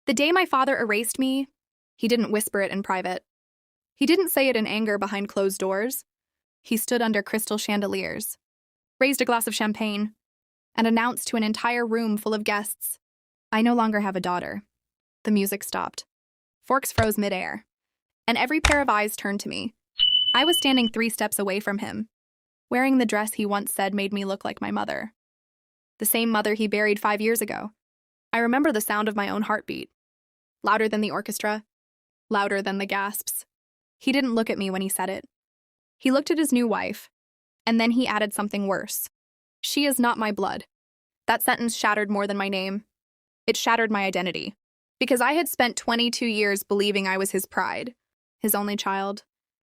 The day my father erased me, he didn't whisper it in private. He didn't say it in anger behind closed doors. He stood under crystal chandeliers, raised a glass of champagne, and announced to an entire room full of guests, "I no longer have a daughter." The music stopped. Forks froze midair, and every pair of eyes turned to me. I was standing 3 steps away from him, wearing the dress he once said made me look like my mother. The same mother he buried 5 years ago. I remember the sound of my own heartbeat. Louder than the orchestra, louder than the gasps. He didn't look at me when he said it. He looked at his new wife, and then he added something worse. "She is not my blood." That sentence shattered more than my name. It shattered my identity, because I had spent 22 years believing I was his pride, his only child,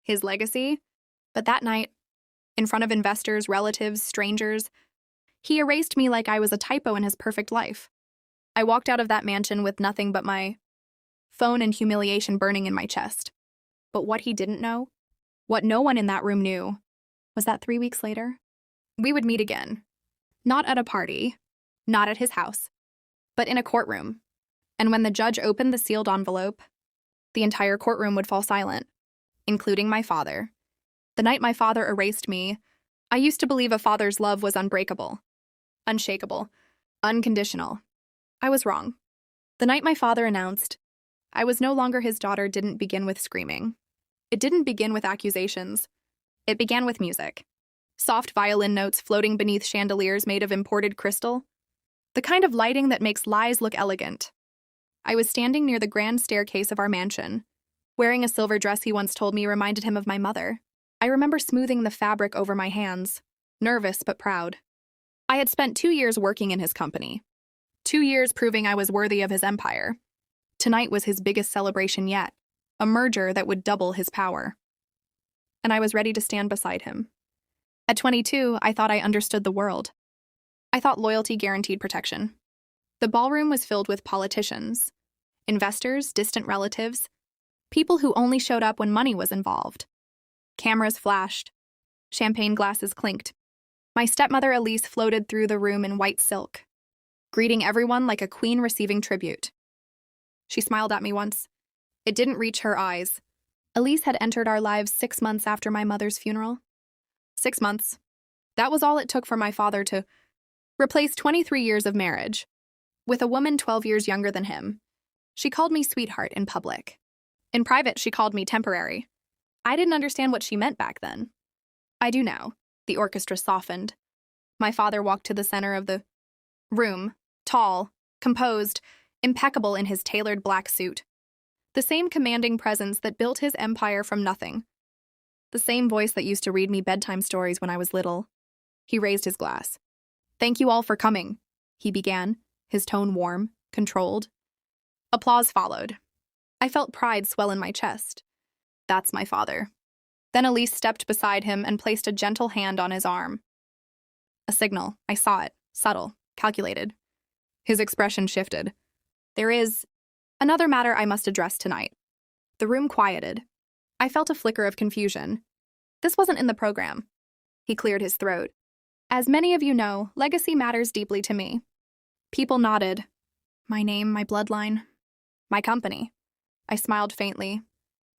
his legacy. But that night, in front of investors, relatives, strangers, he erased me like I was a typo in his perfect life. I walked out of that mansion with nothing but my phone and humiliation burning in my chest. But what he didn't know, what no one in that room knew, was that 3 weeks later, we would meet again. Not at a party, not at his house, but in a courtroom. And when the judge opened the sealed envelope, the entire courtroom would fall silent, including my father. The night my father erased me, I used to believe a father's love was unbreakable, unshakable, unconditional. I was wrong. The night my father announced I was no longer his daughter didn't begin with screaming. It didn't begin with accusations. It began with music. Soft violin notes floating beneath chandeliers made of imported crystal. The kind of lighting that makes lies look elegant. I was standing near the grand staircase of our mansion, wearing a silver dress he once told me reminded him of my mother. I remember smoothing the fabric over my hands, nervous but proud. I had spent 2 years working in his company. 2 years proving I was worthy of his empire. Tonight was his biggest celebration yet, a merger that would double his power. And I was ready to stand beside him. At 22, I thought I understood the world. I thought loyalty guaranteed protection. The ballroom was filled with politicians, investors, distant relatives, people who only showed up when money was involved. Cameras flashed. Champagne glasses clinked. My stepmother Elise floated through the room in white silk, greeting everyone like a queen receiving tribute. She smiled at me once. It didn't reach her eyes. Elise had entered our lives 6 months after my mother's funeral. 6 months. That was all it took for my father to replace 23 years of marriage with a woman 12 years younger than him. She called me sweetheart in public. In private, she called me temporary. I didn't understand what she meant back then. I do now. The orchestra softened. My father walked to the center of the room, tall, composed, impeccable in his tailored black suit. The same commanding presence that built his empire from nothing. The same voice that used to read me bedtime stories when I was little. He raised his glass. "Thank you all for coming," he began, his tone warm, controlled. Applause followed. I felt pride swell in my chest. That's my father. Then Elise stepped beside him and placed a gentle hand on his arm. A signal. I saw it. Subtle. Calculated. His expression shifted. "There is another matter I must address tonight." The room quieted. I felt a flicker of confusion. This wasn't in the program. He cleared his throat. "As many of you know, legacy matters deeply to me." People nodded. My name, my bloodline, my company. I smiled faintly.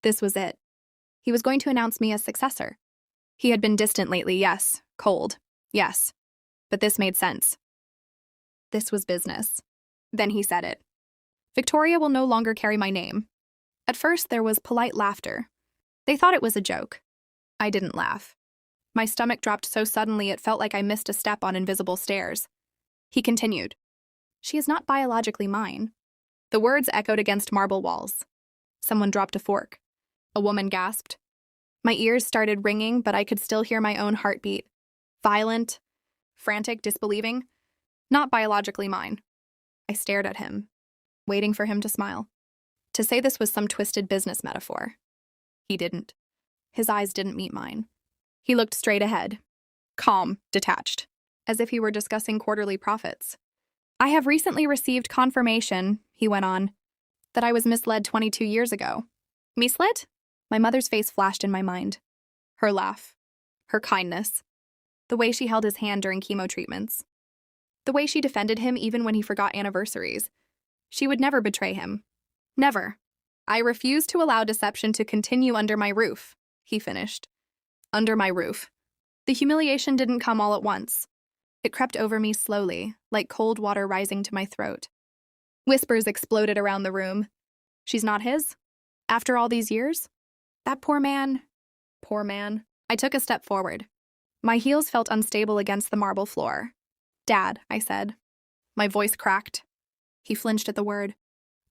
This was it. He was going to announce me as successor. He had been distant lately, yes. Cold, yes. But this made sense. This was business. Then he said it. "Victoria will no longer carry my name." At first, there was polite laughter. They thought it was a joke. I didn't laugh. My stomach dropped so suddenly it felt like I missed a step on invisible stairs. He continued. "She is not biologically mine." The words echoed against marble walls. Someone dropped a fork. A woman gasped. My ears started ringing, but I could still hear my own heartbeat. Violent, frantic, disbelieving. Not biologically mine. I stared at him, waiting for him to smile. To say this was some twisted business metaphor. He didn't. His eyes didn't meet mine. He looked straight ahead, calm, detached, as if he were discussing quarterly profits. "I have recently received confirmation," he went on, "that I was misled 22 years ago." Misled? My mother's face flashed in my mind. Her laugh. Her kindness. The way she held his hand during chemo treatments. The way she defended him even when he forgot anniversaries. She would never betray him. Never. I refuse to allow deception to continue under my roof, he finished. Under my roof. The humiliation didn't come all at once. It crept over me slowly, like cold water rising to my throat. Whispers exploded around the room. She's not his? After all these years? That poor man. Poor man. I took a step forward. My heels felt unstable against the marble floor. Dad, I said. My voice cracked. He flinched at the word.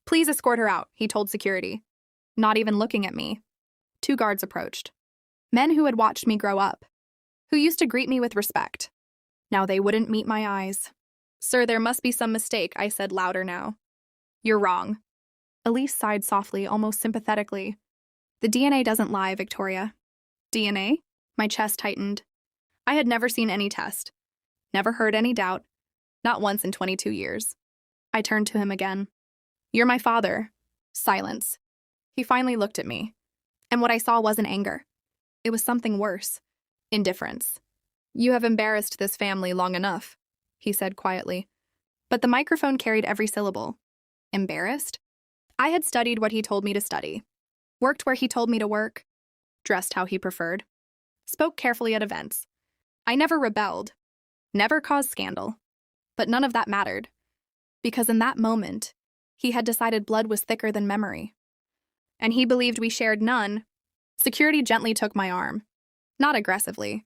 Please escort her out, he told security. Not even looking at me. 2 guards approached. Men who had watched me grow up. Who used to greet me with respect. Now they wouldn't meet my eyes. Sir, there must be some mistake, I said louder now. You're wrong. Elise sighed softly, almost sympathetically. The DNA doesn't lie, Victoria. DNA? My chest tightened. I had never seen any test. Never heard any doubt. Not once in 22 years. I turned to him again. You're my father. Silence. He finally looked at me. And what I saw wasn't anger. It was something worse. Indifference. You have embarrassed this family long enough, he said quietly. But the microphone carried every syllable. Embarrassed? I had studied what he told me to study. Worked where he told me to work. Dressed how he preferred. Spoke carefully at events. I never rebelled. Never caused scandal. But none of that mattered. Because in that moment, he had decided blood was thicker than memory. And he believed we shared none. Security gently took my arm. Not aggressively.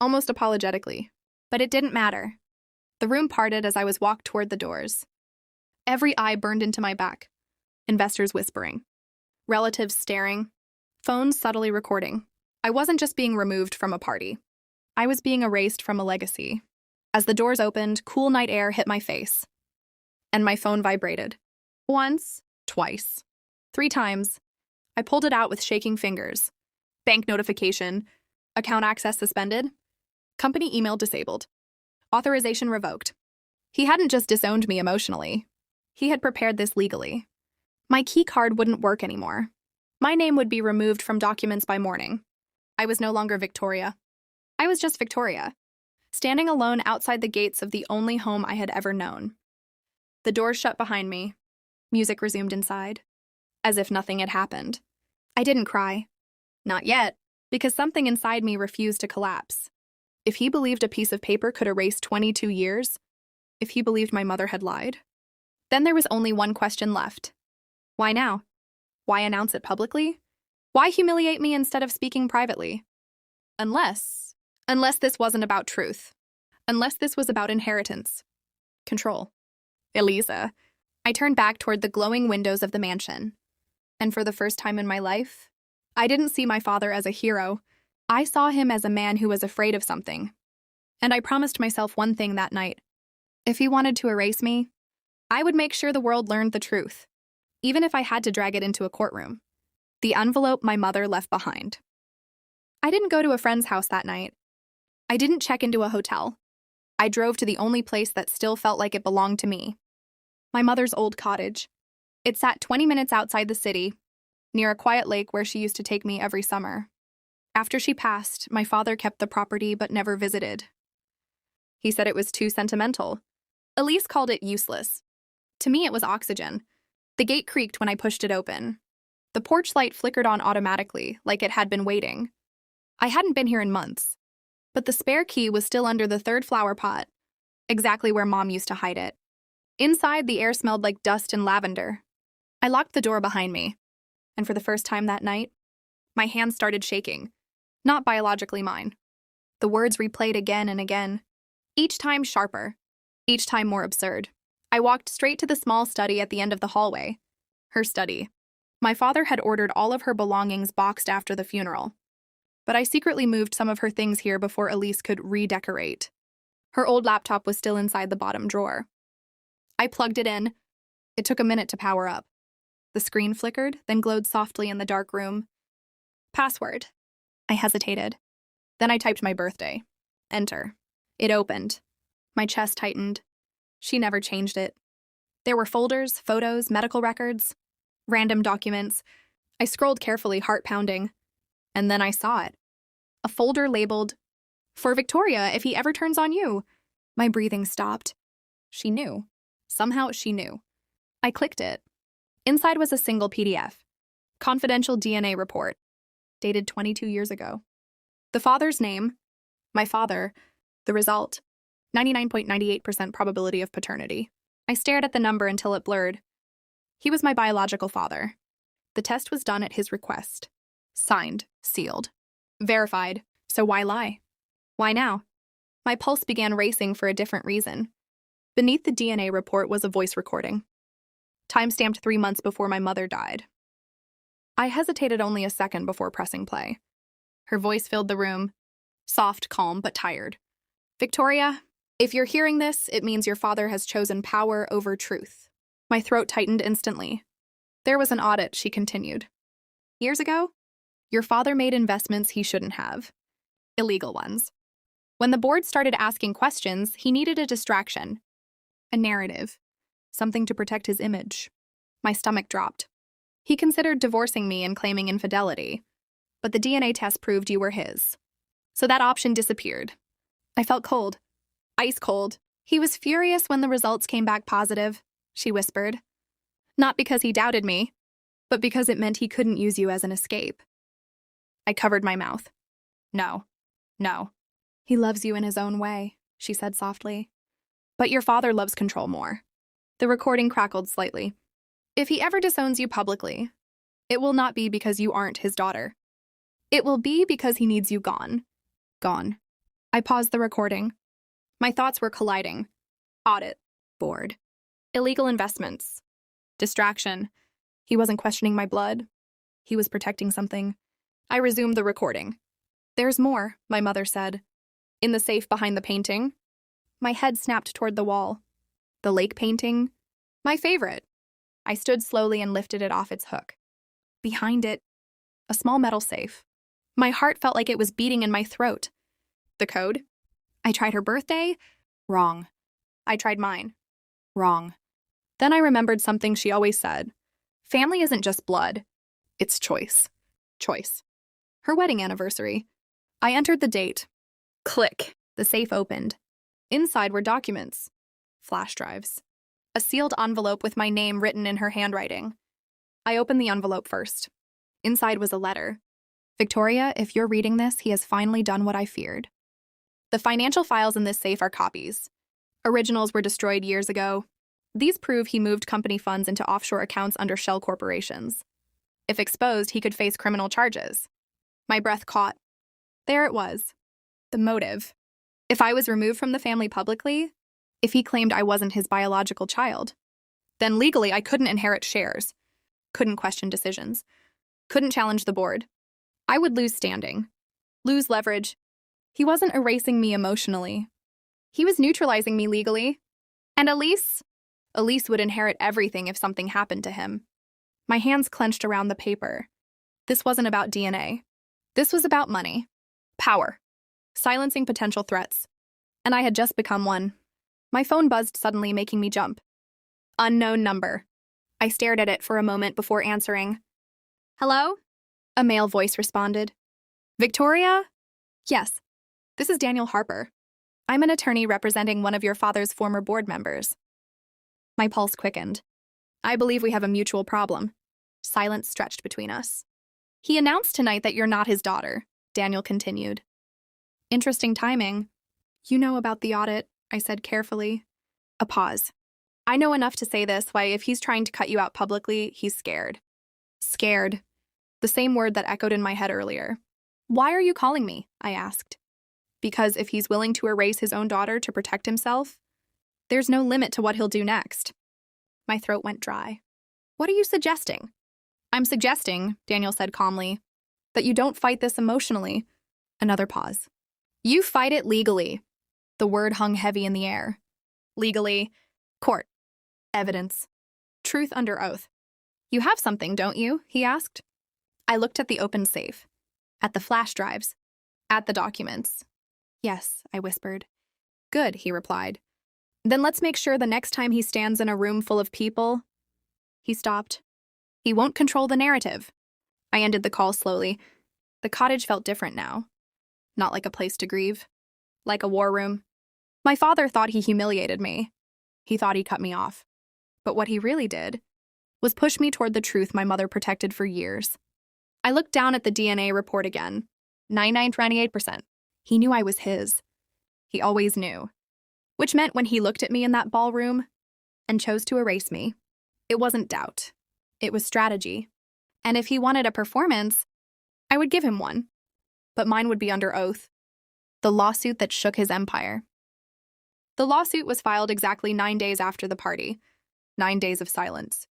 Almost apologetically. But it didn't matter. The room parted as I was walked toward the doors. Every eye burned into my back. Investors whispering. Relatives staring. Phones subtly recording. I wasn't just being removed from a party. I was being erased from a legacy. As the doors opened, cool night air hit my face. And my phone vibrated. Once, twice, 3 times. I pulled it out with shaking fingers. Bank notification. Account access suspended. Company email disabled. Authorization revoked. He hadn't just disowned me emotionally. He had prepared this legally. My key card wouldn't work anymore. My name would be removed from documents by morning. I was no longer Victoria. I was just Victoria, standing alone outside the gates of the only home I had ever known. The doors shut behind me. Music resumed inside, as if nothing had happened. I didn't cry. Not yet, because something inside me refused to collapse. If he believed a piece of paper could erase 22 years, if he believed my mother had lied, then there was only one question left. Why now? Why announce it publicly? Why humiliate me instead of speaking privately? Unless this wasn't about truth. Unless this was about inheritance. Control. Elisa. I turned back toward the glowing windows of the mansion. And for the first time in my life, I didn't see my father as a hero. I saw him as a man who was afraid of something. And I promised myself one thing that night. If he wanted to erase me, I would make sure the world learned the truth, even if I had to drag it into a courtroom. The envelope my mother left behind. I didn't go to a friend's house that night. I didn't check into a hotel. I drove to the only place that still felt like it belonged to me. My mother's old cottage. It sat 20 minutes outside the city, near a quiet lake where she used to take me every summer. After she passed, my father kept the property but never visited. He said it was too sentimental. Elise called it useless. To me, it was oxygen. The gate creaked when I pushed it open. The porch light flickered on automatically, like it had been waiting. I hadn't been here in months, but the spare key was still under the 3rd flower pot, exactly where Mom used to hide it. Inside, the air smelled like dust and lavender. I locked the door behind me, and for the first time that night, my hands started shaking, not biologically mine. The words replayed again and again, each time sharper, each time more absurd. I walked straight to the small study at the end of the hallway. Her study. My father had ordered all of her belongings boxed after the funeral. But I secretly moved some of her things here before Elise could redecorate. Her old laptop was still inside the bottom drawer. I plugged it in. It took a minute to power up. The screen flickered, then glowed softly in the dark room. Password. I hesitated. Then I typed my birthday. Enter. It opened. My chest tightened. She never changed it. There were folders, photos, medical records, random documents. I scrolled carefully, heart pounding. And then I saw it. A folder labeled, "For Victoria, if he ever turns on you." My breathing stopped. She knew. Somehow she knew. I clicked it. Inside was a single PDF. Confidential DNA report, dated 22 years ago. The father's name, my father, the result, 99.98% probability of paternity. I stared at the number until it blurred. He was my biological father. The test was done at his request. Signed, sealed, verified, so why lie? Why now? My pulse began racing for a different reason. Beneath the DNA report was a voice recording. Time-stamped 3 months before my mother died. I hesitated only a second before pressing play. Her voice filled the room, soft, calm, but tired. Victoria, if you're hearing this, it means your father has chosen power over truth. My throat tightened instantly. There was an audit, she continued. Years ago, your father made investments he shouldn't have. Illegal ones. When the board started asking questions, he needed a distraction. A narrative. Something to protect his image. My stomach dropped. He considered divorcing me and claiming infidelity, but the DNA test proved you were his. So that option disappeared. I felt cold. Ice cold. He was furious when the results came back positive, she whispered. Not because he doubted me, but because it meant he couldn't use you as an escape. I covered my mouth. No. He loves you in his own way, she said softly. But your father loves control more. The recording crackled slightly. If he ever disowns you publicly, it will not be because you aren't his daughter. It will be because he needs you gone. Gone. I paused the recording. My thoughts were colliding. Audit. Board. Illegal investments. Distraction. He wasn't questioning my blood. He was protecting something. I resumed the recording. There's more, my mother said. In the safe behind the painting. My head snapped toward the wall. The lake painting. My favorite. I stood slowly and lifted it off its hook. Behind it, a small metal safe. My heart felt like it was beating in my throat. The code? I tried her birthday. Wrong. I tried mine. Wrong. Then I remembered something she always said. Family isn't just blood. It's choice. Choice. Her wedding anniversary. I entered the date. Click. The safe opened. Inside were documents. Flash drives. A sealed envelope with my name written in her handwriting. I opened the envelope first. Inside was a letter. Victoria, if you're reading this, he has finally done what I feared. The financial files in this safe are copies. Originals were destroyed years ago. These prove he moved company funds into offshore accounts under shell corporations. If exposed, he could face criminal charges. My breath caught. There it was. The motive. If I was removed from the family publicly, if he claimed I wasn't his biological child, then legally I couldn't inherit shares, couldn't question decisions, couldn't challenge the board. I would lose standing, lose leverage. He wasn't erasing me emotionally. He was neutralizing me legally. And Elise would inherit everything if something happened to him. My hands clenched around the paper. This wasn't about DNA. This was about money, power, silencing potential threats. And I had just become one. My phone buzzed suddenly, making me jump. Unknown number. I stared at it for a moment before answering. Hello? A male voice responded. Victoria? Yes. This is Daniel Harper. I'm an attorney representing one of your father's former board members. My pulse quickened. I believe we have a mutual problem. Silence stretched between us. He announced tonight that you're not his daughter, Daniel continued. Interesting timing. You know about the audit, I said carefully. A pause. I know enough to say this, why if he's trying to cut you out publicly, he's scared. Scared. The same word that echoed in my head earlier. Why are you calling me? I asked. Because if he's willing to erase his own daughter to protect himself, there's no limit to what he'll do next. My throat went dry. What are you suggesting? I'm suggesting, Daniel said calmly, that you don't fight this emotionally. Another pause. You fight it legally. The word hung heavy in the air. Legally. Court. Evidence. Truth under oath. You have something, don't you? He asked. I looked at the open safe. At the flash drives. At the documents. Yes, I whispered. Good, he replied. Then let's make sure the next time he stands in a room full of people... He stopped. He won't control the narrative. I ended the call slowly. The cottage felt different now. Not like a place to grieve. Like a war room. My father thought he humiliated me. He thought he cut me off. But what he really did was push me toward the truth my mother protected for years. I looked down at the DNA report again. 99.28%. He knew I was his. He always knew. Which meant when he looked at me in that ballroom and chose to erase me, it wasn't doubt. It was strategy. And if he wanted a performance, I would give him one. But mine would be under oath. The lawsuit that shook his empire. The lawsuit was filed exactly 9 days after the party. 9 days of silence.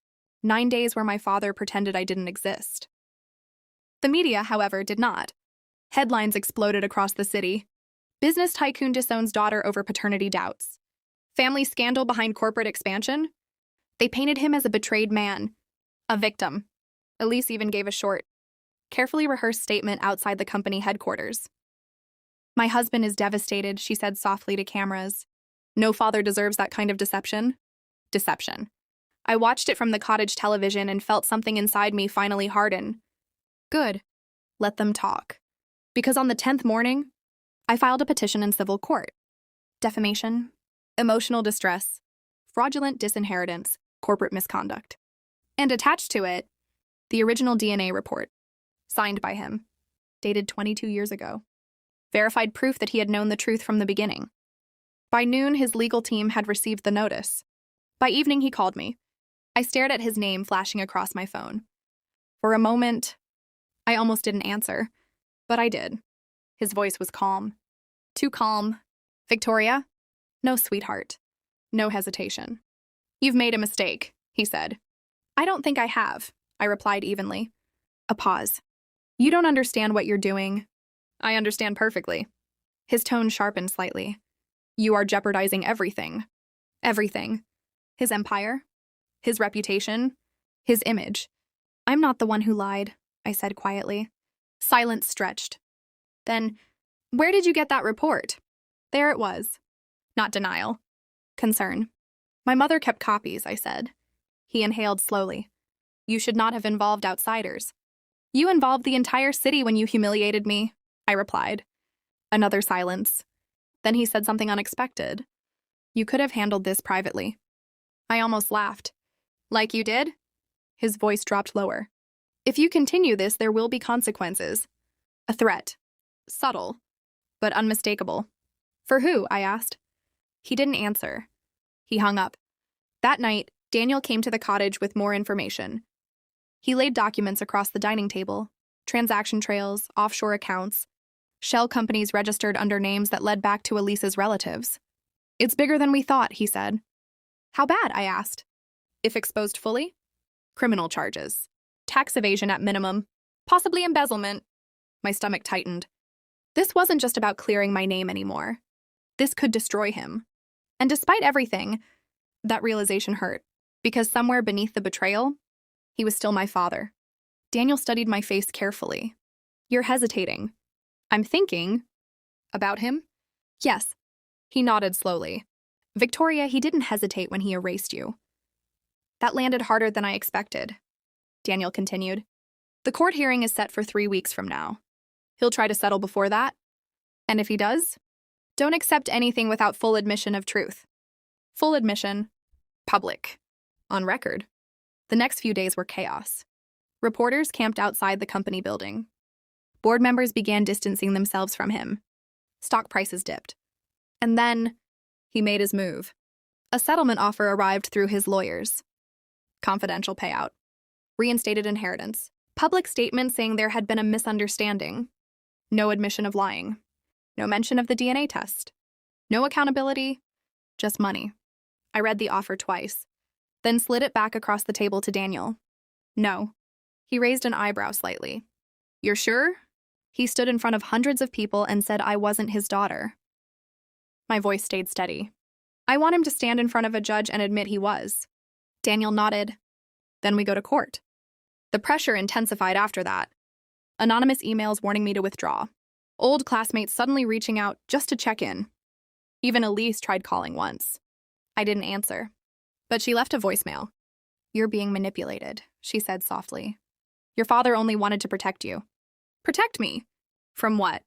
9 days where my father pretended I didn't exist. The media, however, did not. Headlines exploded across the city. Business tycoon disowns daughter over paternity doubts. Family scandal behind corporate expansion. They painted him as a betrayed man, a victim. Elise even gave a short, carefully rehearsed statement outside the company headquarters. My husband is devastated, she said softly to cameras. No father deserves that kind of deception. Deception. I watched it from the cottage television and felt something inside me finally harden. Good. Let them talk. Because on the 10th morning, I filed a petition in civil court. Defamation, emotional distress, fraudulent disinheritance, corporate misconduct. And attached to it, the original DNA report, signed by him, dated 22 years ago. Verified proof that he had known the truth from the beginning. By noon, his legal team had received the notice. By evening, he called me. I stared at his name flashing across my phone. For a moment, I almost didn't answer, but I did. His voice was calm. Too calm. Victoria? No, sweetheart. No hesitation. You've made a mistake, he said. I don't think I have, I replied evenly. A pause. You don't understand what you're doing. I understand perfectly. His tone sharpened slightly. You are jeopardizing everything. Everything. His empire. His reputation. His image. I'm not the one who lied, I said quietly. Silence stretched. Then, where did you get that report? There it was. Not denial. Concern. My mother kept copies, I said. He inhaled slowly. You should not have involved outsiders. You involved the entire city when you humiliated me, I replied. Another silence. Then he said something unexpected. You could have handled this privately. I almost laughed. Like you did? His voice dropped lower. If you continue this, there will be consequences. A threat. Subtle, but unmistakable. For who? I asked. He didn't answer. He hung up. That night, Daniel came to the cottage with more information. He laid documents across the dining table, transaction trails, offshore accounts, shell companies registered under names that led back to Elise's relatives. It's bigger than we thought, he said. How bad? I asked. If exposed fully? Criminal charges. Tax evasion at minimum. Possibly embezzlement. My stomach tightened. This wasn't just about clearing my name anymore. This could destroy him. And despite everything, that realization hurt, because somewhere beneath the betrayal, he was still my father. Daniel studied my face carefully. You're hesitating. I'm thinking. About him? Yes. He nodded slowly. Victoria, he didn't hesitate when he erased you. That landed harder than I expected. Daniel continued. The court hearing is set for 3 weeks from now. He'll try to settle before that. And if he does, don't accept anything without full admission of truth. Full admission. Public. On record. The next few days were chaos. Reporters camped outside the company building. Board members began distancing themselves from him. Stock prices dipped. And then, he made his move. A settlement offer arrived through his lawyers. Confidential payout. Reinstated inheritance. Public statement saying there had been a misunderstanding. No admission of lying. No mention of the DNA test. No accountability. Just money. I read the offer twice, then slid it back across the table to Daniel. No. He raised an eyebrow slightly. You're sure? He stood in front of hundreds of people and said I wasn't his daughter. My voice stayed steady. I want him to stand in front of a judge and admit he was. Daniel nodded. Then we go to court. The pressure intensified after that. Anonymous emails warning me to withdraw. Old classmates suddenly reaching out just to check in. Even Elise tried calling once. I didn't answer. But she left a voicemail. You're being manipulated, she said softly. Your father only wanted to protect you. Protect me? From what?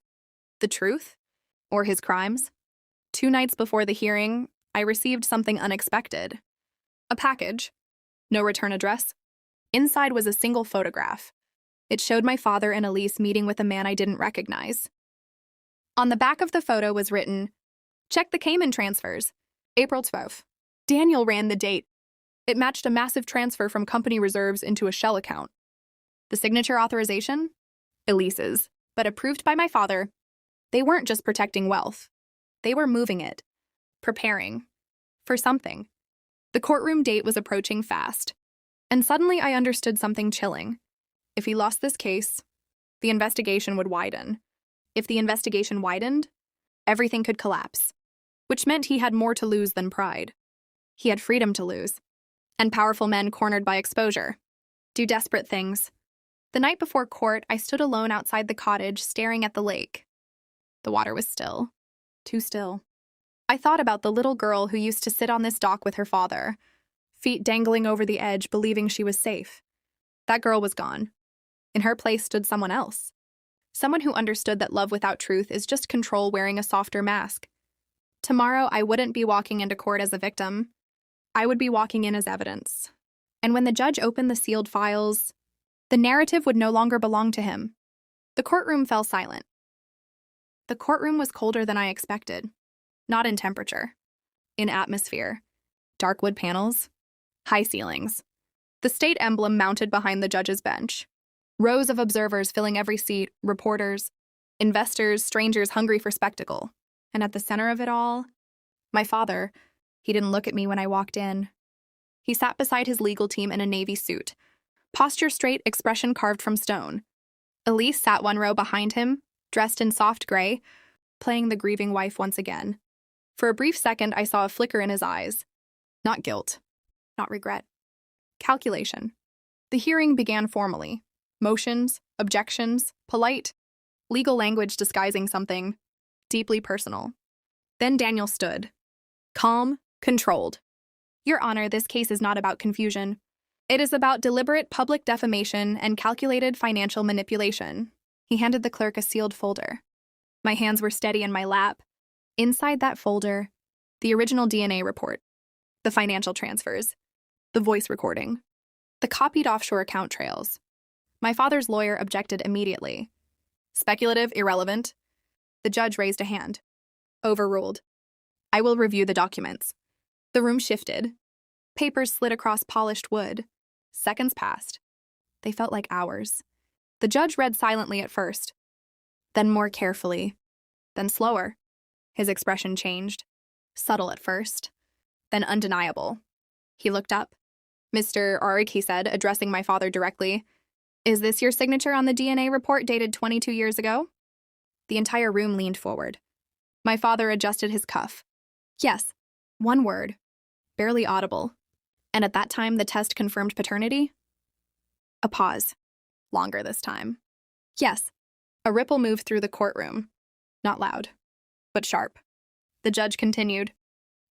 The truth? Or his crimes? 2 nights before the hearing, I received something unexpected. A A package. No return address. Inside was a single photograph. It showed my father and Elise meeting with a man I didn't recognize. On the back of the photo was written, "Check the Cayman transfers, April 12th. Daniel ran the date. It matched a massive transfer from company reserves into a shell account. The signature authorization? Elise's, but approved by my father. They weren't just protecting wealth. They were moving it, preparing for something. The courtroom date was approaching fast, and suddenly I understood something chilling. If he lost this case, the investigation would widen. If the investigation widened, everything could collapse, which meant he had more to lose than pride. He had freedom to lose, and powerful men cornered by exposure do desperate things. The night before court, I stood alone outside the cottage, staring at the lake. The water was still, too still. I thought about the little girl who used to sit on this dock with her father, feet dangling over the edge, believing she was safe. That girl was gone. In her place stood someone else. Someone who understood that love without truth is just control wearing a softer mask. Tomorrow, I wouldn't be walking into court as a victim. I would be walking in as evidence. And when the judge opened the sealed files, the narrative would no longer belong to him. The courtroom fell silent. The courtroom was colder than I expected. Not in temperature. In atmosphere. Dark wood panels. High ceilings. The state emblem mounted behind the judge's bench. Rows of observers filling every seat, reporters, investors, strangers hungry for spectacle. And at the center of it all, my father. He didn't look at me when I walked in. He sat beside his legal team in a navy suit. Posture straight, expression carved from stone. Elise sat one row behind him, dressed in soft gray, playing the grieving wife once again. For a brief second, I saw a flicker in his eyes. Not guilt. Not regret. Calculation. The hearing began formally. Motions, objections, polite, legal language disguising something deeply personal. Then Daniel stood. Calm, controlled. Your Honor, this case is not about confusion. It is about deliberate public defamation and calculated financial manipulation. He handed the clerk a sealed folder. My hands were steady in my lap. Inside that folder, the original DNA report, the financial transfers, the voice recording, the copied offshore account trails. My father's lawyer objected immediately. Speculative, irrelevant. The judge raised a hand. Overruled. I will review the documents. The room shifted. Papers slid across polished wood. Seconds passed. They felt like hours. The judge read silently at first, then more carefully, then slower. His expression changed. Subtle at first, then undeniable. He looked up. Mr. Arik, he said, addressing my father directly. Is this your signature on the DNA report dated 22 years ago? The entire room leaned forward. My father adjusted his cuff. Yes, one word, barely audible. And at that time, the test confirmed paternity? A pause. Longer this time. Yes. A ripple moved through the courtroom. Not loud, but sharp. The judge continued.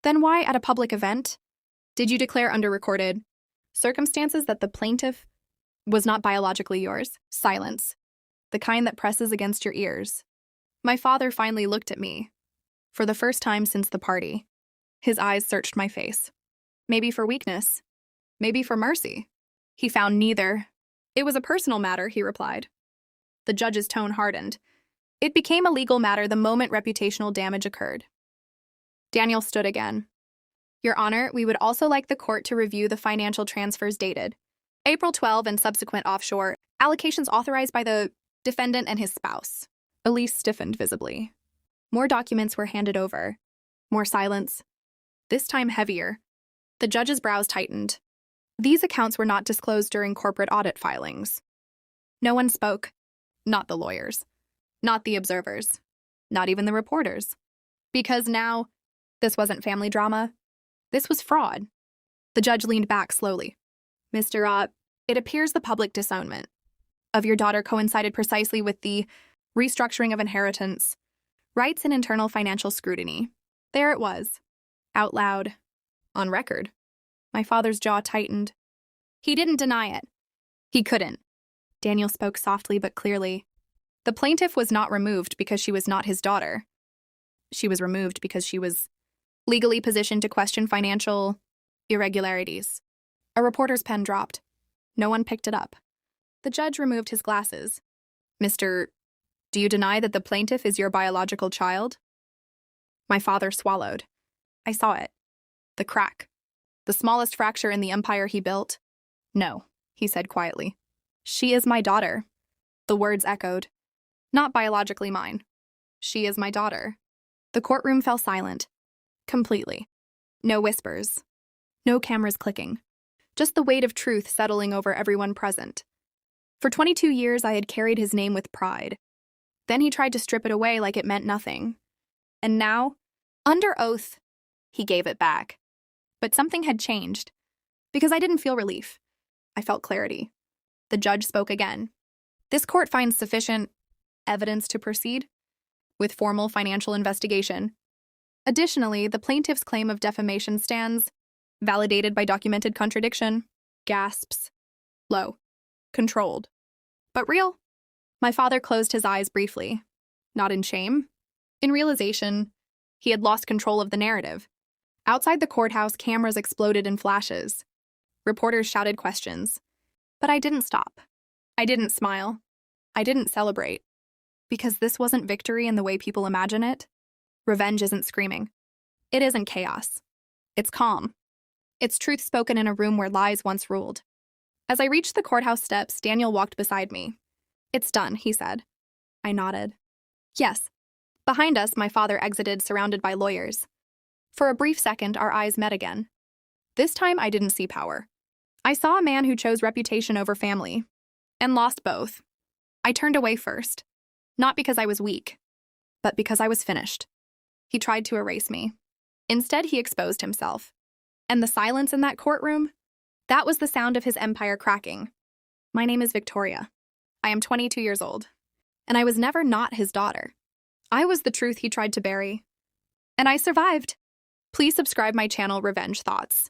Then why, at a public event, did you declare under recorded circumstances that the plaintiff was not biologically yours? Silence. The kind that presses against your ears. My father finally looked at me. For the first time since the party. His eyes searched my face. Maybe for weakness. Maybe for mercy. He found neither. It was a personal matter, he replied. The judge's tone hardened. It became a legal matter the moment reputational damage occurred. Daniel stood again. Your Honor, we would also like the court to review the financial transfers dated April 12 and subsequent offshore allocations authorized by the defendant and his spouse. Elise stiffened visibly. More documents were handed over. More silence. This time heavier. The judge's brows tightened. These accounts were not disclosed during corporate audit filings. No one spoke. Not the lawyers. Not the observers. Not even the reporters. Because now, this wasn't family drama. This was fraud. The judge leaned back slowly. Mr. Ott, it appears the public disownment of your daughter coincided precisely with the restructuring of inheritance, rights and internal financial scrutiny. There it was. Out loud. On record. My father's jaw tightened. He didn't deny it. He couldn't. Daniel spoke softly but clearly. The plaintiff was not removed because she was not his daughter. She was removed because she was legally positioned to question financial Irregularities. A reporter's pen dropped. No one picked it up. The judge removed his glasses. Mr. Do you deny that the plaintiff is your biological child? My father swallowed. I saw it. The crack. The smallest fracture in the empire he built. No, he said quietly. She is my daughter. The words echoed. Not biologically mine. She is my daughter. The courtroom fell silent. Completely. No whispers. No cameras clicking. Just the weight of truth settling over everyone present. For 22 years, I had carried his name with pride. Then he tried to strip it away like it meant nothing. And now, under oath, he gave it back. But something had changed. Because I didn't feel relief. I felt clarity. The judge spoke again. This court finds sufficient evidence to proceed with formal financial investigation. Additionally, the plaintiff's claim of defamation stands, validated by documented contradiction. Gasps. Low. Controlled. But real. My father closed his eyes briefly. Not in shame. In realization, he had lost control of the narrative. Outside the courthouse, cameras exploded in flashes. Reporters shouted questions. But I didn't stop. I didn't smile. I didn't celebrate. Because this wasn't victory in the way people imagine it. Revenge isn't screaming. It isn't chaos. It's calm. It's truth spoken in a room where lies once ruled. As I reached the courthouse steps, Daniel walked beside me. It's done, he said. I nodded. Yes. Behind us, my father exited, surrounded by lawyers. For a brief second, our eyes met again. This time, I didn't see power. I saw a man who chose reputation over family, and lost both. I turned away first, not because I was weak, but because I was finished. He tried to erase me. Instead, he exposed himself. And the silence in that courtroom, that was the sound of his empire cracking. My name is Victoria. I am 22 years old, and I was never not his daughter. I was the truth he tried to bury, and I survived. Please subscribe my channel, Revenge Thoughts.